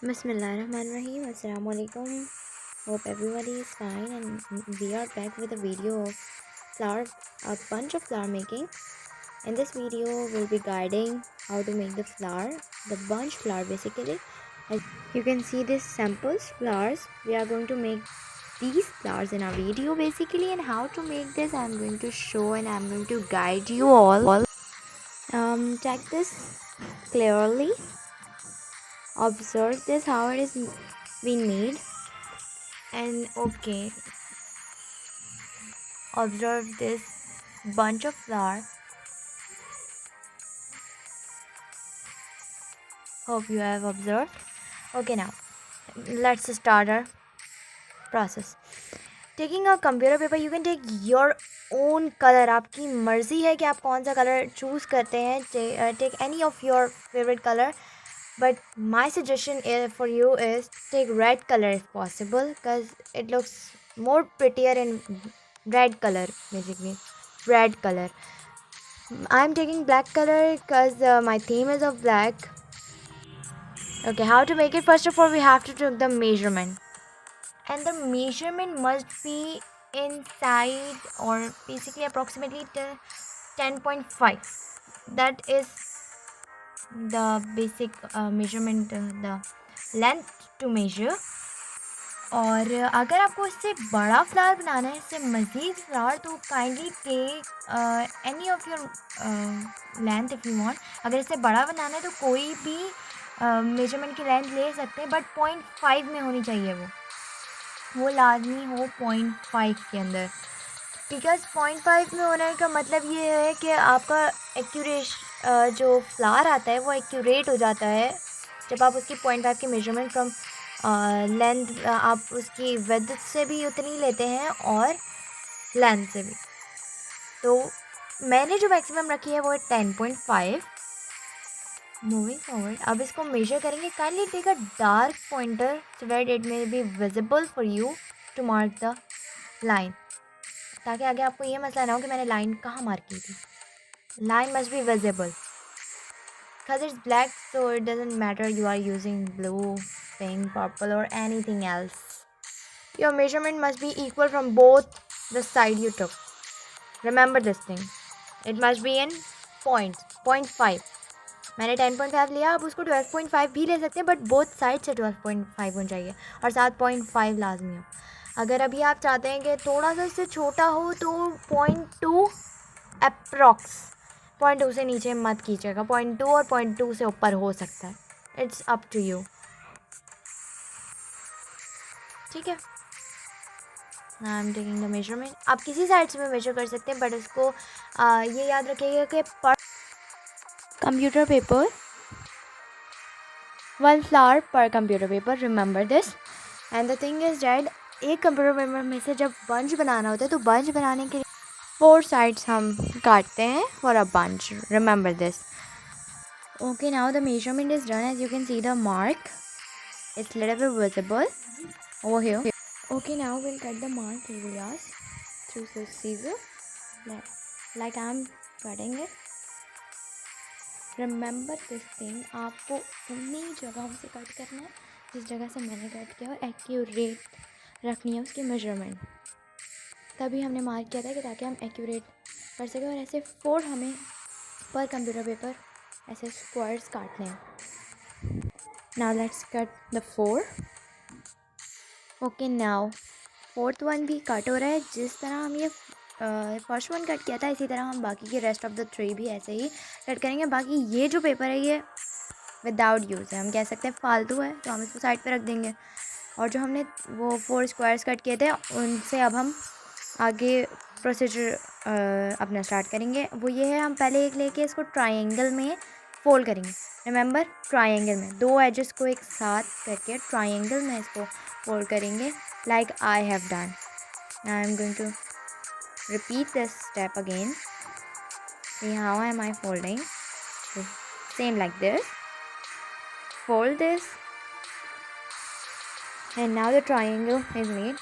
Bismillahirrahmanirrahim. Assalamualaikum. Hope everybody is fine, and we are back with a video of a bunch of flower making. In this video, we'll be guiding how to make the bunch flower basically. As you can see these samples flowers. We are going to make these flowers in our video basically, and how to make this I'm going to show, and I'm going to guide you all. Check this clearly. Observe this how it is been made, and okay, observe this bunch of flower. Hope you have observed. Okay, now let's start our process. Taking a computer paper, you can take your own color. आपकी मर्जी है कि आप कौन सा colour choose करते हैं. Take any of your favorite color, but my suggestion for you is take red color if possible, because it looks more prettier in red color basically. Red color. I'm taking black color because my theme is of black. Okay, how to make it? First of all, we have to take the measurement, and the measurement must be inside, or basically approximately 10.5. That is the basic measurement, the length to measure. और अगर आपको इससे बड़ा flower बनाना है, इससे मज़ीद flower, तो kindly take any of your length if you want. अगर इससे बड़ा बनाना है तो कोई भी मेजरमेंट की लेंथ ले सकते हैं, बट 0.5 में होनी चाहिए. वो लाजमी हो 0.5 के अंदर, बिकॉज़ 0.5 में होने का मतलब ये है कि आपका जो फ्लावर आता है वो एक्यूरेट हो जाता है जब आप उसकी 0.5 की मेजरमेंट फ्रॉम लेंथ, आप उसकी विड्थ से भी उतनी लेते हैं और लेंथ से भी. तो मैंने जो मैक्सिमम रखी है वो है 10.5. मूविंग फॉरवर्ड, अब इसको मेजर करेंगे. Kindly take a dark pointer so that it may be visible for you to mark the line, ताकि आगे आपको ये मसला ना हो कि मैंने लाइन कहाँ मार्क की थी. Line must be visible. Because it's black, so it doesn't matter you are using blue, pink, purple or anything else. Your measurement must be equal from both the side you took. Remember this thing. It must be in points. 0.5. मैंने 10.5 लिया, आप उसको 12.5 भी ले सकते हैं, but both side से 12.5 होना चाहिए और साथ 0.5 लाजमी हो. अगर अभी आप चाहते हैं कि थोड़ा सा इससे छोटा हो तो 0.2 अप्रॉक्स. 0.2 से नीचे मत कीजिएगा. 0.2 और 0.2 से ऊपर हो सकता है. It's up to you. ठीक है. I am taking the measurement. आप किसी साइड से भी मेजर कर सकते हैं, बट इसको ये याद रखिएगा कि पर कंप्यूटर पेपर, 1 फ्लावर पर computer paper. Remember this. And the thing is that एक कंप्यूटर पेपर में से जब बंच बनाना होता है तो बंच बनाने के लिए 4 साइड्स हम काटते हैं for a bunch. Remember this. Okay, now the measurement is done. As you can see the mark, it's little bit visible over here. Okay, now we'll cut the mark areas through the scissor, like I'm cutting it. Remember this thing, आपको उन्हीं जगहों से cut करना है जिस जगह से मैंने कट किया, और एक्यूरेट रखनी है उसकी मेजरमेंट. तभी हमने मार्क किया था कि ताकि हम एक्यूरेट कर सकें. और ऐसे 4 हमें पर कंप्यूटर पेपर ऐसे स्क्वायर्स काटने हैं. Now let's cut the 4. Okay, now 4th one भी कट हो रहा है. जिस तरह हम ये फर्स्ट वन कट किया था, इसी तरह हम बाकी के रेस्ट ऑफ द 3 भी ऐसे ही कट करेंगे. बाकी ये जो पेपर है ये विदाउट यूज़ है, हम कह सकते हैं फालतू है, तो हम इसको साइड पे रख देंगे. और जो हमने वो 4 स्क्वायर्स कट किए थे, उनसे अब हम आगे प्रोसीजर अपना स्टार्ट करेंगे. वो ये है, हम पहले एक लेके इसको ट्रायंगल में फोल्ड करेंगे. रिमेंबर, ट्रायंगल में 2 एजेस को एक साथ करके ट्रायंगल में इसको फोल्ड करेंगे, like I have done. I am going to repeat this step again. See how am I folding? Same like this. Fold this, and now the triangle is made.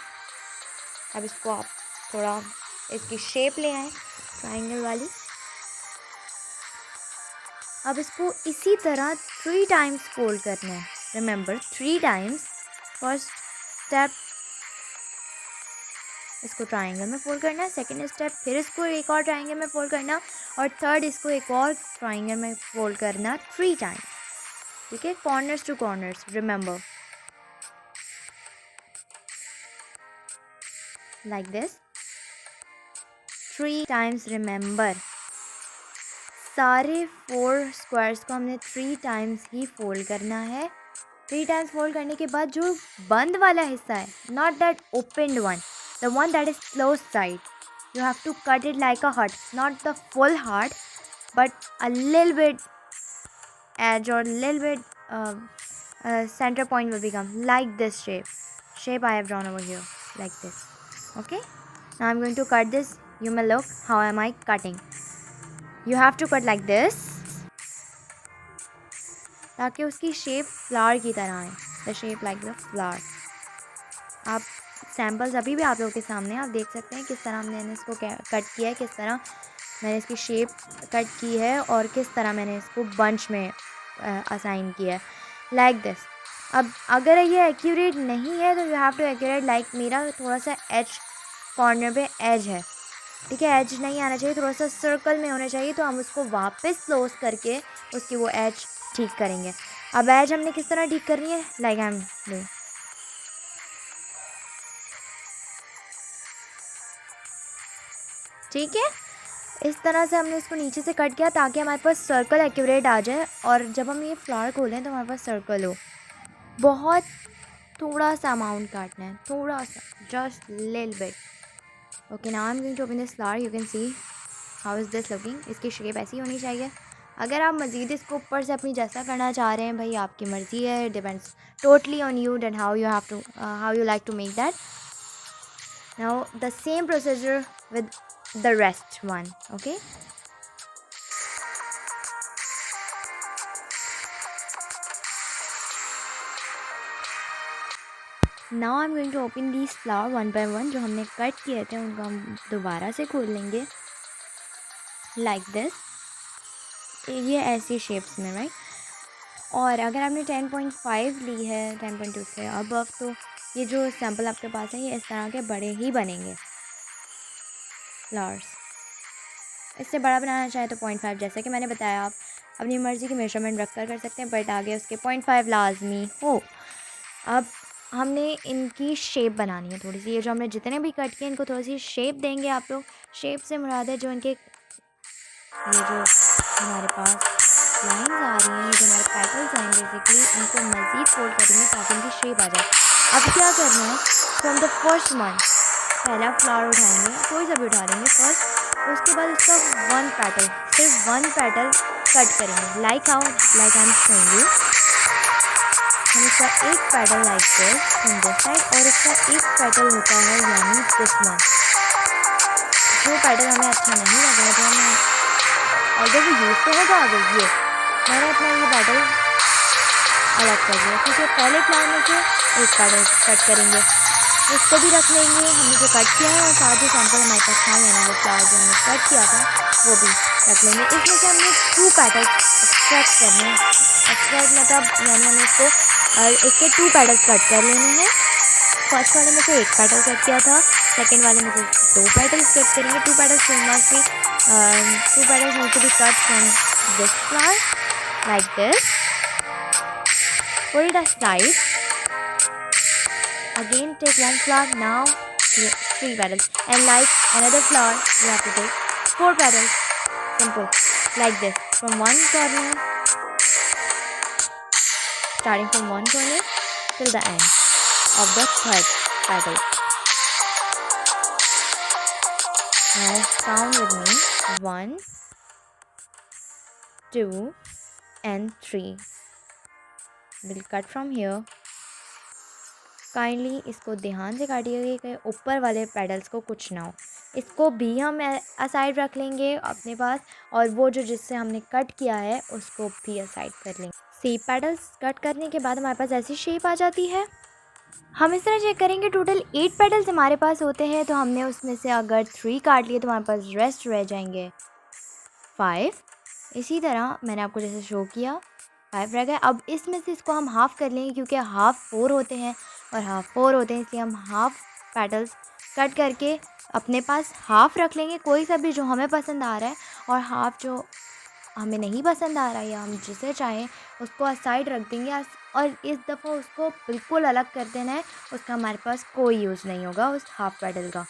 अब इसको आप थोड़ा इसकी शेप ले आए ट्रायंगल वाली. अब इसको इसी तरह 3 टाइम्स फोल्ड करना है. Remember 3 times. फर्स्ट स्टेप इसको ट्रायंगल में फोल्ड करना, सेकंड स्टेप फिर इसको एक और ट्रायंगल में फोल्ड करना, और थर्ड इसको एक और ट्रायंगल में फोल्ड करना 3 टाइम्स। ठीक है, corners to corners, remember like this 3 times. Remember सारे 4 स्क्वायर्स को हमने 3 टाइम्स ही फोल्ड करना है। 3 टाइम्स फोल्ड करने के बाद जो बंद वाला हिस्सा है, not that opened one, the one that is close side, you have to cut it like a heart, not the full heart but a little bit edge or little bit center point will become like this shape I have drawn over here, like this. Okay, now I'm going to cut this. You may look how am I cutting. You have to cut like this ताकि उसकी shape flower की तरह आए, the shape like the flower. आप samples अभी भी आप लोगों के सामने आप देख सकते हैं किस तरह मैंने इसको कट किया है, किस तरह मैंने इसकी शेप कट की है और किस तरह मैंने इसको बंच में असाइन किया है, लाइक दिस। अब अगर ये एक्यूरेट नहीं है तो you have to accurate like मेरा थोड़ा सा एज कॉर्नर पे एज है, ठीक है, एज नहीं आना चाहिए, थोड़ा सा सर्कल में होना चाहिए, तो हम उसको वापस क्लोज करके उसकी वो एज ठीक करेंगे। अब एज हमने किस तरह ठीक करनी है, लाइक आई एम डूइंग, ठीक है, इस तरह से हमने इसको नीचे से कट किया ताकि हमारे पास सर्कल एक्यूरेट आ जाए, और जब हम ये फ्लावर खोलें तो हमारे पास सर्कल हो। बहुत थोड़ा सा अमाउंट काटना है, थोड़ा सा, just little bit. Okay, now I am going to open this flower, you can see how is this looking. इसकी शेप ऐसी होनी चाहिए। अगर आप मज़ीद इसको ऊपर से अपनी जैसा करना चाह रहे हैं, भाई आपकी मर्ज़ी है, depends totally on you that how you like to make that. Now the same procedure with the rest one. Okay, now I'm going to open these flower one by one। जो हमने कट किए थे उनको हम दोबारा से खोल लेंगे like this, ये ऐसी शेप्स में, राइट। और अगर आपने 10.5 ली है 10.2 से अबव, तो ये जो सैम्पल आपके पास है ये इस तरह के बड़े ही बनेंगे फ्लावर्स। इससे बड़ा बनाना चाहे तो 0.5, जैसा कि मैंने बताया आप अपनी मर्ज़ी की मेजरमेंट रख कर सकते हैं, बट आगे उसके 0.5 लाजमी हो। अब हमने इनकी शेप बनानी है थोड़ी सी, ये जो हमने जितने भी कट किए इनको थोड़ी सी शेप देंगे आप लोग। शेप से मुराद है जो इनके ये जो हमारे पास लाइंस आ रही हैं, ये जो हमारे पैटल्स हैं, बेसिकली इनको मज़ीद फोल्ड करेंगे ताकि इनकी शेप आ जाए। अब क्या करना है, फ्रॉम द फर्स्ट वन पहला फ्लावर उठाएंगे, कोई सा भी उठा लेंगे फर्स्ट, उसके बाद उसका वन पेटल, सिर्फ वन पेटल कट करेंगे, like I am showing you. हम इसका एक petal like this from this side, और इसका एक पेटल होता है यानी दिस वन। जो पेटल हमें अच्छा नहीं लग रहा, तो हमें अगर वो यूज़ तो होगा आगे, ये मैंने अपना ये पेटल अलग कर दिया, क्योंकि पहले फ्लावर में से एक पेटल कट करेंगे, इसको भी रख लेंगे हमने जो कट किया है, और साथ ही सैम्पल हमारे पास था यानी वो फ्लावर जो हमने कट किया था वो भी रख लेंगे। इसमें से हमने 2 पेटल्स एक्सट्रैक्ट करने हैं, एक्सट्रैक्ट मतलब यानी हमें इसको इसके 2 पेटल्स कट कर लेने हैं। फर्स्ट वाले में से एक पेटल कट किया था, सेकेंड वाले में से 2 पेटल्स कट करेंगे। 2 petals must be 2 petals need to be cut from this flower like this. Put it aside. Again take one flower, now 3 petals, and like another flower you have to take 4 petals. Simple, like this, from one corner, starting from one corner till the end of the third petal. Now count with me, 1, 2 and 3. We'll cut from here. Kindly इसको ध्यान से काटिएगा कि ऊपर वाले pedals को कुछ ना हो, इसको भी हम असाइड रख लेंगे अपने पास, और वो जो जिससे हमने कट किया है उसको भी असाइड कर लेंगे। सी पेडल्स कट करने के बाद हमारे पास ऐसी शेप आ जाती है। हम इस तरह चेक करेंगे, टोटल 8 पेडल्स हमारे पास होते हैं, तो हमने उसमें से अगर 3 काट लिए तो हमारे पास रेस्ट रह जाएंगे 5। इसी तरह मैंने आपको जैसे शो किया 5 रह गए। अब इसमें से इसको हम हाफ़ कर लेंगे क्योंकि हाफ़ 4 होते हैं और हाफ़ 4 होते हैं, इसलिए हम हाफ़ पेटल्स कट करके अपने पास हाफ़ रख लेंगे, कोई सा भी जो हमें पसंद आ रहा है, और हाफ़ जो हमें नहीं पसंद आ रहा है या हम जिसे चाहें उसको असाइड रख देंगे और इस दफ़ा उसको बिल्कुल अलग कर देना है, उसका हमारे पास कोई यूज़ नहीं होगा उस हाफ़ पेटल का।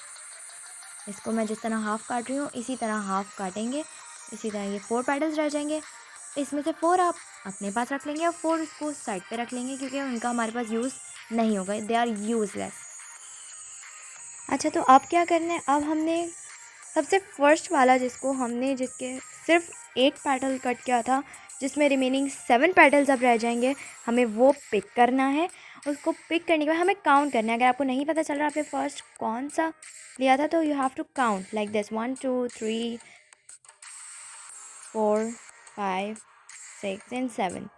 इसको मैं जिस तरह हाफ़ काट रही हूँ इसी तरह हाफ़ काटेंगे, इसी तरह ये 4 पेटल्स रह जाएंगे। इसमें से 4 आप अपने पास रख लेंगे और 4 उसको साइड पे रख लेंगे क्योंकि उनका हमारे पास यूज़ नहीं होगा, दे आर यूज़लेस। अच्छा, तो अब क्या करना है, अब हमने सबसे फर्स्ट वाला जिसके सिर्फ एक पेटल कट किया था, जिसमें रिमेनिंग 7 पेटल्स अब रह जाएंगे, हमें वो पिक करना है। उसको पिक करने के बाद हमें काउंट करना है। अगर आपको नहीं पता चल रहा आपने फर्स्ट कौन सा लिया था, तो you have to count like this 1 2 3 4 5 6 and 7।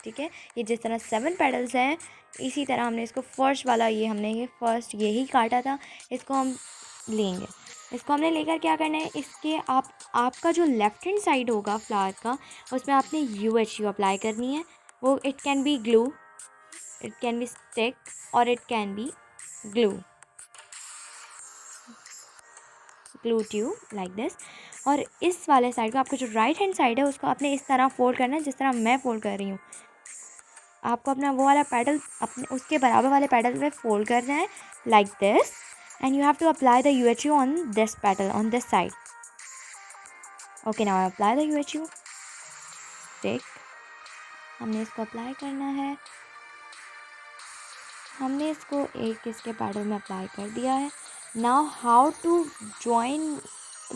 ठीक है, ये जिस तरह 7 पेटल्स हैं, इसी तरह हमने इसको फर्स्ट वाला हमने ये फर्स्ट यही काटा था, इसको हम लेंगे। इसको हमने लेकर क्या करना है, इसके आपका जो लेफ़्ट हैंड साइड होगा फ्लावर का, उसमें आपने UHU अप्लाई करनी है। वो it can be glue, it can be stick और it can be glue glue tube like this. और इस वाले साइड को, आपका जो राइट हैंड साइड है, उसको आपने इस तरह फोल्ड करना है जिस तरह मैं फोल्ड कर रही हूँ। आपको अपना वो वाला पैडल अपने उसके बराबर वाले पैडल में फोल्ड करना है like this, and you have to apply the UHU on this petal on this side. Okay, now apply the UHU stick. हमने इसको अप्लाई करना है, हमने इसको एक इसके पैडल में अप्लाई कर दिया है। Now how to join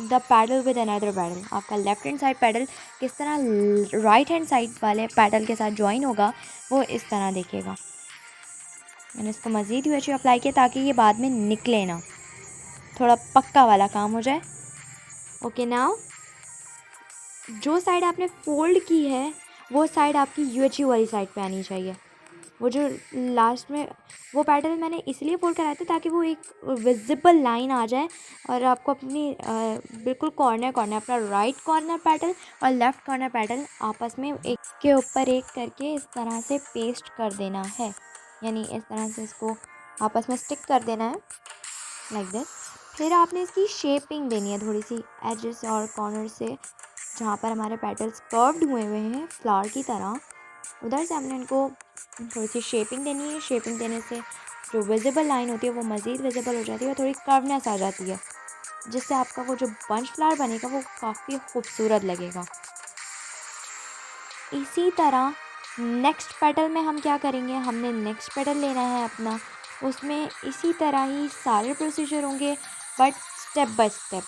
the petal with another petal. आपका लेफ्ट हैंड साइड पैडल किस तरह राइट हैंड साइड वाले पैडल के साथ ज्वाइन होगा, वो इस तरह देखिएगा। मैंने इसको मज़ीद UHU अप्लाई किया ताकि ये बाद में निकले ना, थोड़ा पक्का वाला काम हो जाए। ओके, नाउ जो साइड आपने फोल्ड की है वो साइड आपकी UHU वाली साइड पे आनी चाहिए। वो जो लास्ट में वो पैटर्न मैंने इसलिए फोल्ड कराया था ताकि वो एक विजिबल लाइन आ जाए और आपको अपनी बिल्कुल कॉर्नर अपना राइट कॉर्नर पैटर्न और लेफ़्ट कॉर्नर पैटर्न आपस में एक के ऊपर एक करके इस तरह से पेस्ट कर देना है, यानी इस तरह से इसको आपस में स्टिक कर देना है लाइक दिस। फिर आपने इसकी शेपिंग देनी है थोड़ी सी एजेस और कॉर्नर से, जहाँ पर हमारे पेटल्स कर्व्ड हुए हैं फ्लावर की तरह, उधर से हमने इनको थोड़ी सी शेपिंग देनी है। शेपिंग देने से जो विजिबल लाइन होती है वो मज़ीद विजिबल हो जाती है और थोड़ी कर्वनेस आ जाती है, जिससे आपका वो जो बंच फ्लावर बनेगा वो काफ़ी खूबसूरत लगेगा। इसी तरह नेक्स्ट पेटल में हम क्या करेंगे, हमने नेक्स्ट पेटल लेना है अपना, उसमें इसी तरह ही सारे प्रोसीजर होंगे but step by step.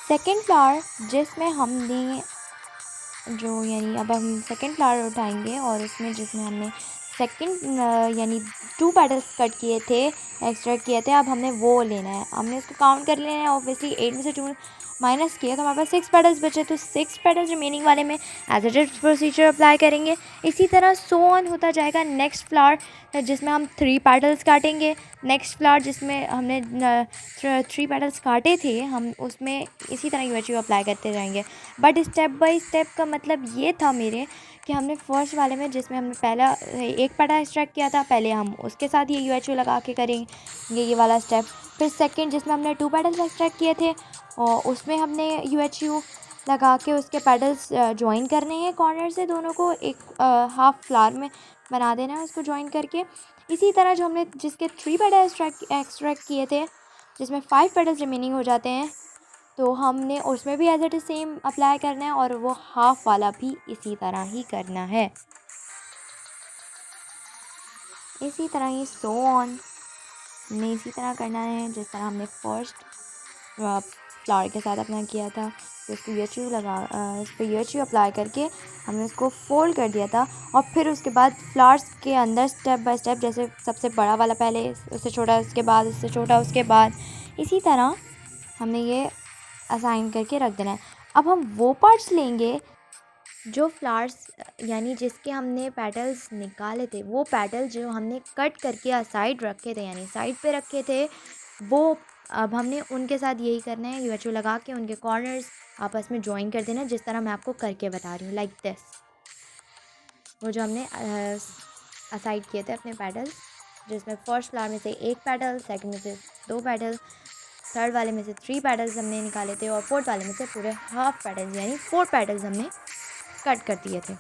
Second flower जिसमें हमने यानी अब हम सेकेंड फ्लावर उठाएंगे और उसमें जिसमें हमने सेकेंड यानी 2 पेटल्स कट किए थे, एक्सट्रैक्ट किए थे, अब हमने वो लेना है। हमने उसको काउंट कर लेना है, ऑब्वियसली 8 में से 2 माइनस किया तो हमारे पास 6 पेटल्स बचे, तो 6 पेटल्स रिमेनिंग वाले में as it is procedure apply करेंगे। इसी तरह सो ऑन होता जाएगा। नेक्स्ट फ्लावर जिसमें हम 3 पेटल्स काटेंगे, नेक्स्ट फ्लावर जिसमें हमने 3 पेटल्स काटे थे, हम उसमें इसी तरह UHU अप्लाई करते जाएंगे। बट स्टेप बाय स्टेप का मतलब ये था मेरे कि हमने फर्स्ट वाले में जिसमें हमने पहला एक पेटल एक्सट्रैक्ट किया था, पहले हम उसके साथ ये UHU लगा के करेंगे ये वाला स्टेप। फिर सेकंड जिसमें हमने 2 पेटल्स एक्सट्रैक्ट किए थे और उसमें हमने UHU लगा के उसके पेटल्स ज्वाइन करने हैं कॉर्नर से, दोनों को एक हाफ फ्लावर में बना देना है उसको ज्वाइन करके। इसी तरह जो हमने जिसके 3 पेटल एक्सट्रैक्ट किए थे, जिसमें 5 पेटल्स रिमेनिंग हो जाते हैं, तो हमने उसमें भी as it is same apply करना है और वो हाफ वाला भी इसी तरह ही करना है। इसी तरह ही सो ऑन हमें इसी तरह करना है जिस तरह हमने फर्स्ट फ्लावर के साथ अपना किया था। तो उसको इस पर UHU अप्लाई करके हमने उसको फोल्ड कर दिया था और फिर उसके बाद फ्लावर्स के अंदर स्टेप बाय स्टेप, जैसे सबसे बड़ा वाला पहले, उससे छोटा उसके बाद, उससे छोटा उसके बाद, इसी तरह हमने ये असाइन करके रख देना है। अब हम वो पार्ट्स लेंगे जो फ्लावर्स यानी जिसके हमने पेटल्स निकाले थे, वो पेटल जो हमने कट करके साइड रखे थे यानी साइड पे रखे थे, वो अब हमने उनके साथ यही करना है, UHU लगा के उनके कॉर्नर्स आपस में ज्वाइन कर देना, जिस तरह मैं आपको करके बता रही हूँ लाइक दिस। वो जो हमने असाइड किए थे अपने पेटल्स, जिसमें फर्स्ट फ्लावर में से 1 पेटल, सेकंड में से 2 पेटल, थर्ड वाले में से 3 पेटल्स हमने निकाले थे और फोर्थ वाले में से पूरे हाफ पेटल्स यानी 4 पेटल्स हमने कट कर दिए थे।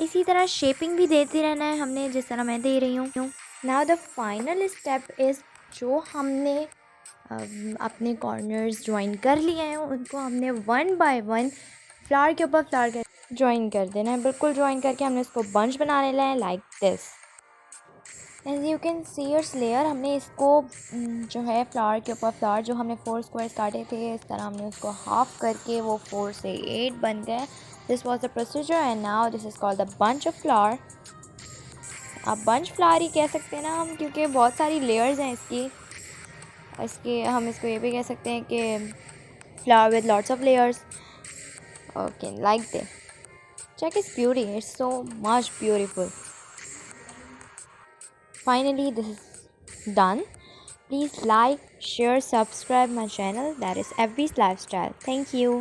इसी तरह शेपिंग भी देते रहना है हमने, जिस तरह मैं दे रही हूँ। Now the final step is, जो हमने अपने कॉर्नर्स ज्वाइन कर लिए हैं उनको हमने 1 बाय 1 फ्लावर के ऊपर फ्लावर ज्वाइन कर देना है। बिल्कुल ज्वाइन करके हमने इसको बंच बना लेना है like this. As you can see it's layer, हमने इसको जो है फ्लावर के ऊपर फ्लावर, जो हमने 4 स्क्वायर्स काटे थे, इस तरह हमने उसको हाफ करके वो 4 से 8 बन गए। This was the procedure and now this is called the bunch of flower. आप बंच फ्लावर ही कह सकते हैं ना हम, क्योंकि बहुत सारी लेयर्स हैं इसके हम इसको ये भी कह सकते हैं कि flower with lots of layers. Okay, like this, check its beauty, it's so much beautiful. Finally, this is done. Please like, share, subscribe my channel, that is FB's Lifestyle. Thank you.